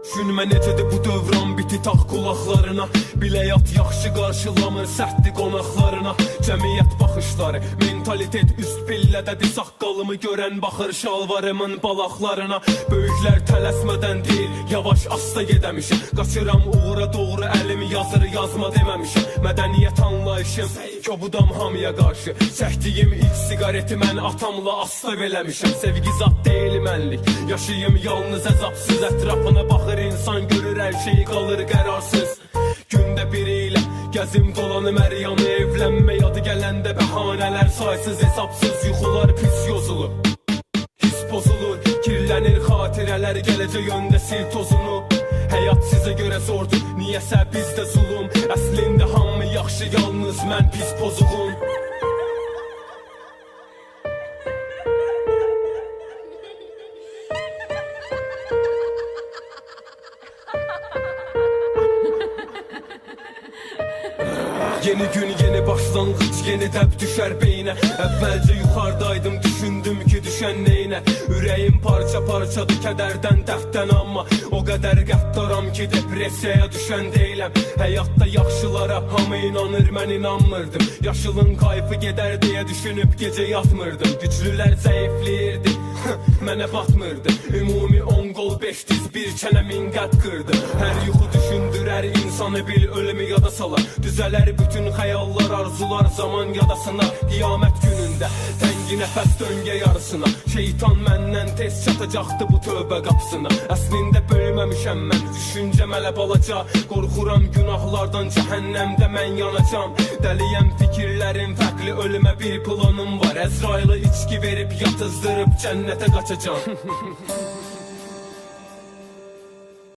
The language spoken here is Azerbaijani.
Düşünmə necədir bu dövran biti tax qulaqlarına. Biləyat yaxşı qarşılamır sərtdi qonaqlarına. Cəmiyyət baxışları, mentalitet üst pillədədir. Saqqalımı görən baxır şalvarımın balaqlarına. Böyüklər tələsmədən deyil, yavaş asta gedəmişim. Qaçıram uğura doğru əlimi yazır yazma deməmişim. Mədəniyyət anlayışım, kobudam hamıya qarşı. Çəkdiyim ilk sigareti mən atamla asta verəmişim. Sevgi zat deyil mənlik, yaşayım yalnız əzabsız. Ətrafına baxır insan görür hər şeyi qalır qərarsız. Gündə biriyle gəzim dolanım hər yanı. Evlənmə adı gələndə bəhanələr saysız hesapsız. Yuxular pis yozulur, his pozulur, kirlənir xatirələr. Gələcək yöndə sil tozunu. Həyat sizə görə zordur, niyəsə bizdə zulum. Əslində hamı yaxşı, yalnız mən pis pozuğum. Yeni gün, yeni başlanğıç, yeni dəb düşər beynə. Əvvəlcə yuxardaydım, düşündüm ki düşən neynə. Ürəyim parça parçadır kədərdən, dərddən. Amma o qədər qəddaram ki depressiyaya düşən deyiləm. Həyatda yaxşılara hamı inanır, mən inanmırdım. Yaşılın kayfı gedər deyə düşünüb gecə yatmırdım. Güclülər zəifləyirdi, mənə batmırdı. Ümumi 10 qol 5 diz bir çənəmin qəd qırdı. Hər yuxu düşündürər insanı, bil ölümü yada salar. Düzələr bütün xəyallar, arzular zaman yadasına. Qiyamət günündə təngi nəfəs döngə yarısına. Şeytan məndən tez çatacaqdı bu tövbə qapısına. Əslində bölməmişəm mən, düşüncəm ələ balaca. Qorxuram günahlardan, cəhənnəmdə mən yanacam. Dəliyəm fikirlərim fərqli, ölümə bir planım var. Əzrailə içki verib yatızdırıb cənnətə qaçacam.